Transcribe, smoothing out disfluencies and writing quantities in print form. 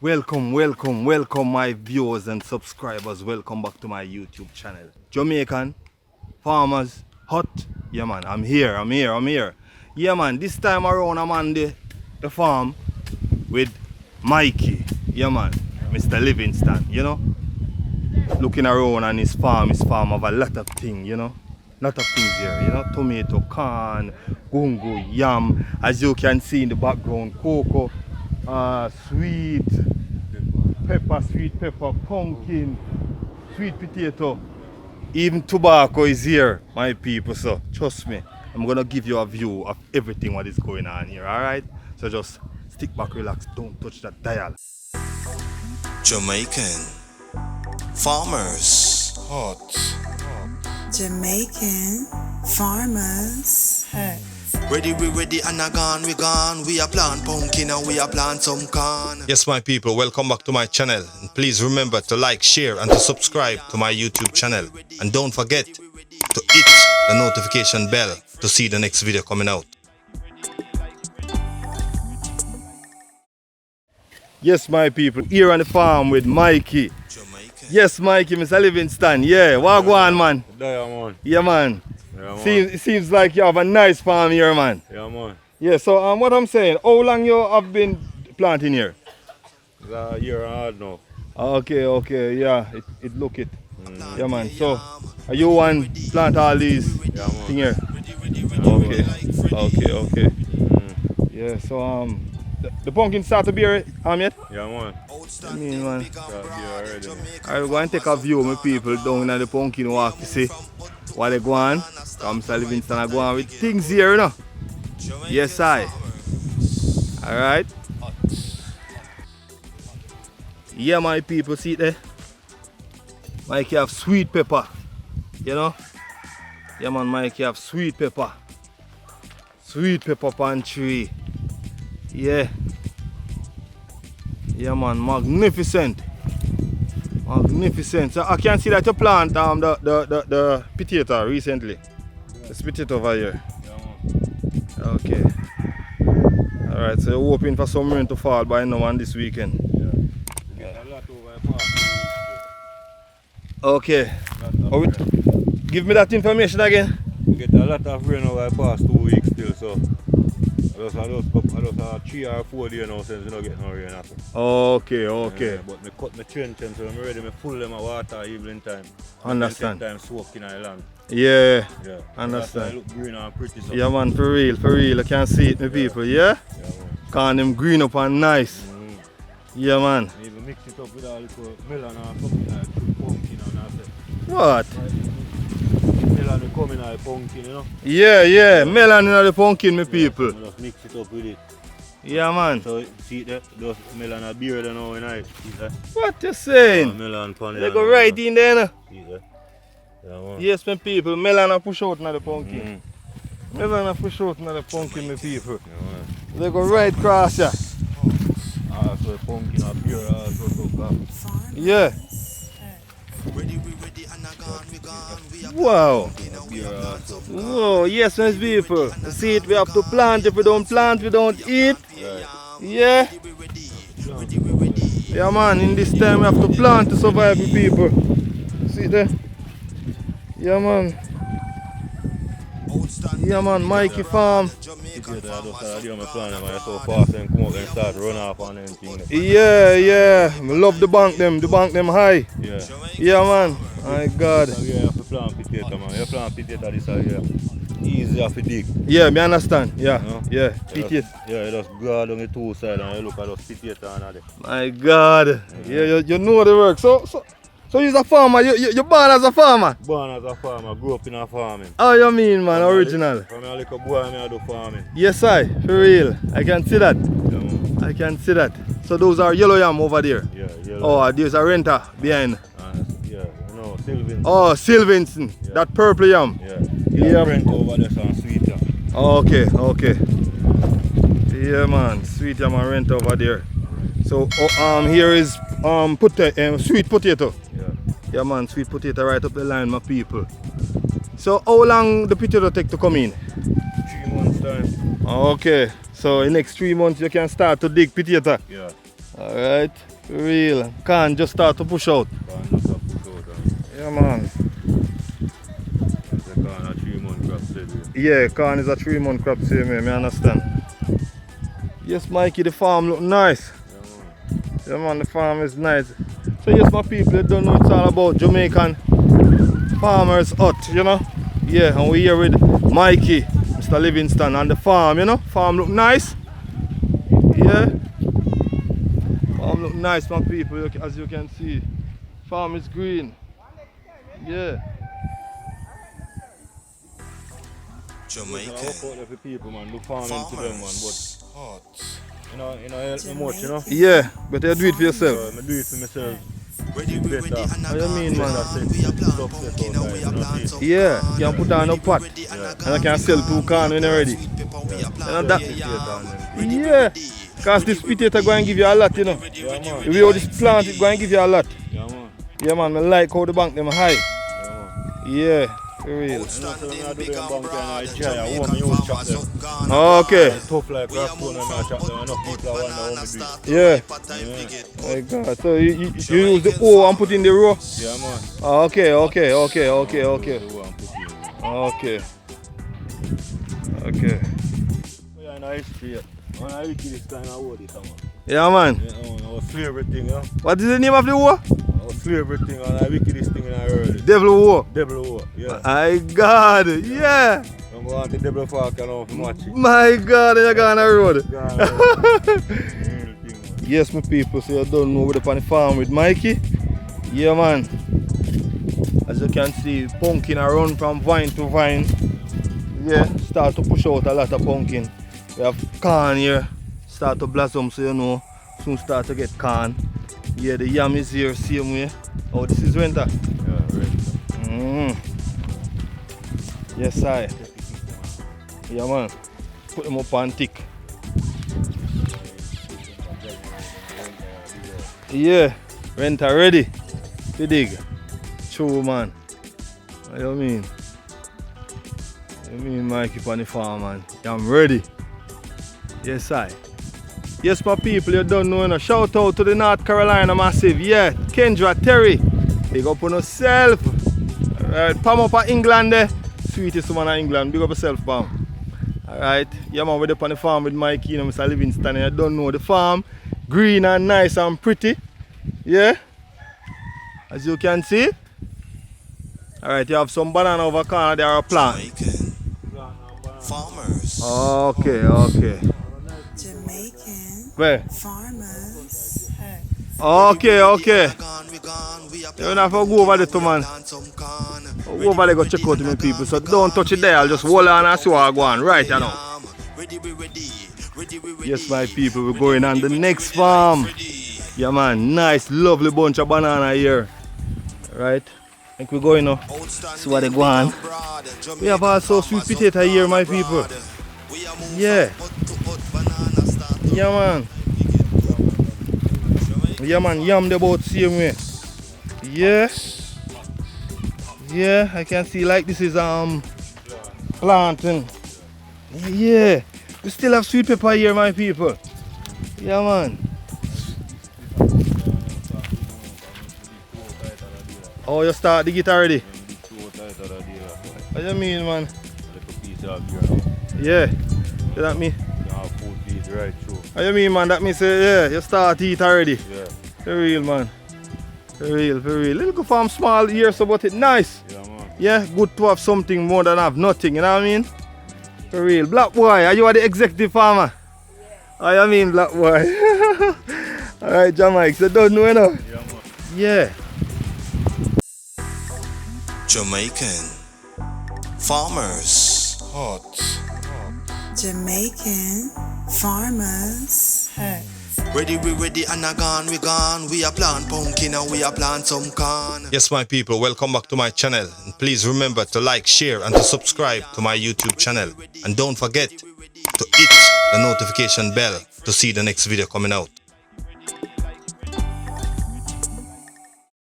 Welcome my viewers and subscribers. Welcome back to my YouTube channel. Jamaican Farmers Hut. Yeah man, I'm here. Yeah man, this time around I'm on the farm with Mikey. Yeah man, Mr. Livingston, you know. Looking around on his farm have a lot of things, you know. Lot of things here, you know, tomato, corn, gungo, yam. As you can see in the background, cocoa, sweet pepper, pumpkin, sweet potato, even tobacco is here, my people. So trust me, I'm gonna give you a view of everything what is going on here. Alright? So just stick back, relax, don't touch that dial. Jamaican Farmers Hut. Jamaican Farmers Hut. Ready, we ready, and we gone. We are plant pumpkin and we are plant some corn. Yes, my people, welcome back to my channel. And please remember to like, share, and to subscribe to my YouTube channel. And don't forget to hit the notification bell to see the next video coming out. Yes, my people, here on the farm with Mikey. Jamaican. Yes, Mikey, Mr. Livingston. Yeah, what go on, man? Yeah, man. Yeah, man. Yeah, man. It seems like you have a nice farm here, man. Yeah, man. Yeah, so what I'm saying, how long you have been planting here? It's a year and a half now. Okay, yeah, it look it. Yeah, man. So, are you one plant all these Yeah, man. thing here? Okay. Yeah, so the pumpkin start to bear yet? Yeah, man. I mean, man. Yeah, already. I'll go and take a view of my people down at the pumpkin walk to see what they go on. Come Mr. Livingston are going with things here, you know. Yes, I. Alright. Yeah, my people, see it there? Mikey have sweet pepper. You know? Yeah, man, Mikey have sweet pepper. Sweet pepper pan tree. Yeah. Yeah, man, magnificent. So I can see that you plant the potato recently. This potato over here. Yeah, man. Okay. Alright, so you're hoping for some rain to fall by now and this weekend. Yeah. A lot over the past 2 weeks. Okay. Lot of Give me that information again. We get a lot of rain over the past 2 weeks still, so I just 3 or 4 days now since we don't get no rain at all. Okay. Yeah, but I cut my trench so I'm ready to full them of water evening time. Understand. Time soaking in the land. Yeah. Yeah. Understand. That's why it look green and pretty. So. Yeah, man, for real. I can see it, my people, yeah? Yeah, man. Can them green up and nice. Yeah, man. I even mix it up with a little melon or something like pumpkin and all that. What? Melon will come in the pumpkin, you know? Yeah. Melon in the pumpkin, my people. I just mix it up with it. Yeah, man. So see that? Those melon are beer than now when I see that? What you saying? Melon pan They go right in there, no? See that? Yeah, man. Yes, my people. Melon are push out in the pumpkin. Melon are push out in the pumpkin, my people. Yeah, man. They go right across here. Also pumpkin are beer also so come. Yeah. Ready, we ready, and we gone. We are Wow. Beer also. Whoa, yes, my people. See it, we have to plant. If we don't plant, we don't eat. Right. Yeah. Yeah, man, in this time we have to plant to survive, my people. See there? Yeah, man. Yeah, man, Mikey farm. Potato I just do my plan and I so fast and come out and start run off and everything. Yeah. I love the bank them high. Yeah. Yeah, man. My God. So you have to plant potato, man. You plant potato this year. Easy to dig. Yeah, me understand. Yeah, No? yeah. You Potato. you just go down the 2 sides and you look at those potato and all that. My God. Yeah, you know the work. So you're a farmer. You're born as a farmer. Born as a farmer, grew up in a farming. Oh, you mean, man, original. From a little boy, I do farming. Yes, I. For real. I can see that. Yeah, man. I can see that. So those are yellow yam over there. Yeah, yellow. Oh, there's a renter behind. Yeah, no, Sylvan. Oh, Sylvinston. Yeah. That purple yam. Yeah. Yeah. Brent over there some sweet yam. Okay. Yeah, man. Sweet yam and rent over there. So here is sweet potato. Yeah. Yeah, man, sweet potato right up the line, my people. So how long the potato take to come in? 3 months time. Okay, so in next 3 months you can start to dig potato. Yeah. Alright, for real. Can't just start to push out. Can't just have put out. Yeah, man. The corn a 3-month crop steady. Yeah, corn is a 3-month crop, same way, I understand. Yes, Mikey, the farm look nice. Yeah, man, the farm is nice. So, yes, my people, you don't know it's all about Jamaican Farmers Hut, you know? Yeah, and we're here with Mikey, Mr. Livingston, and the farm, you know? Farm look nice. Yeah. Farm look nice, my people, as you can see. Farm is green. Yeah. Jamaican I work out for people, man. Do farming to them, man. But Hut. you know, help me much, you know. Yeah, but you do it for yourself. So I do it for myself. Ready, we ready, Better. and What do you mean, man? we are plant Success pumpkin and we are outside, plant some Yeah, corn. you can put on a pot. And I can sell 2 corn when you're ready. Sweet pepper, we are You know plant that? Yeah. Because this potato going to give you a lot, you know. Yeah, man. If you hold this plant, it's going to give you a lot. Yeah, man. Yeah, man, I like how the bank them high. Yeah, man. Yeah, for real. You know, so when I do them bank and I try, I want me use chop them. Okay. Tough like Rafton and I chop them. Enough people are wondering how me do it. Yeah. My God. So you use the O and put in the row? Yeah, man. Oh, okay. So I'm putting Okay. Okay. We are in a history yet. When I reach this time, I hold it, man. Yeah, man. Yeah, man. I was slavery thing, you know. What is the name of the war? I was slavery thing and I wicked this thing in a early. Devil war. Devil war, yeah. My God. Yeah. I'm going to the devil fork and off match it. My God, you're going on the road. Yeah, real thing, man. Yes, my people, so you don't know we're up on the farm with Mikey. Yeah, man. As you can see, pumpkin are run from vine to vine. Yeah, start to push out a lot of pumpkin. We have corn here, start to blossom, so you know, soon start to get corn. Yeah, the yam is here, same way. Oh, this is winter. Yeah, right. Yes, I. Yeah, man. Put them up on tick. Yeah, renter ready to dig. True, man. What you mean? You mean Mikey on the farm, man? I'm ready. Yes, I. Yes, my people, you don't know. Shout out to the North Carolina Massive. Yeah, Kendra, Terry. Big up on yourself. Alright, Pam up at England there. Sweetest woman in England. Big up yourself, Pam. Alright, yeah, man, we're up on the farm with Mikey, you know, Mr. Livingston. You don't know the farm. Green and nice and pretty. Yeah? As you can see. Alright, you have some banana over corner there, a plant. Jamaican farmers. Okay. Jamaican Where? Farmers Hut. Okay. You don't have to go over there, too, man. Go over there, go check out my people. So don't touch it there, I'll just hold on and see what I go on. Right, you know. Yes, my people, we're going on the next farm. Yeah, man, nice, lovely bunch of banana here. Right, I think we're going now. See what they go on. We have also sweet potato here, my people. Yeah. Yeah, man, yam the boat same way. Yeah, I can see like this is planting. Yeah. We still have sweet pepper here, my people. Yeah, man. Oh, you start the guitar already? What do you mean, man? Yeah. That mean? What do you mean, man? That means, yeah, you start to eat already? Yeah. For real, man. For real. Little farm small here, so but it nice. Yeah, man. Yeah, good to have something more than have nothing, you know what I mean? For real. Black boy, are you the executive farmer? Yeah. Oh, you mean black boy? Alright, Jamaica, so don't know enough? Yeah, man. Yeah. Jamaican Farmers Hut. Jamaican Farmers Hut. Ready, we ready, and we gone. We are plant pumpkin and we are plant some corn. Yes, my people, welcome back to my channel. And please remember to like, share, and to subscribe to my YouTube channel. And don't forget to hit the notification bell to see the next video coming out.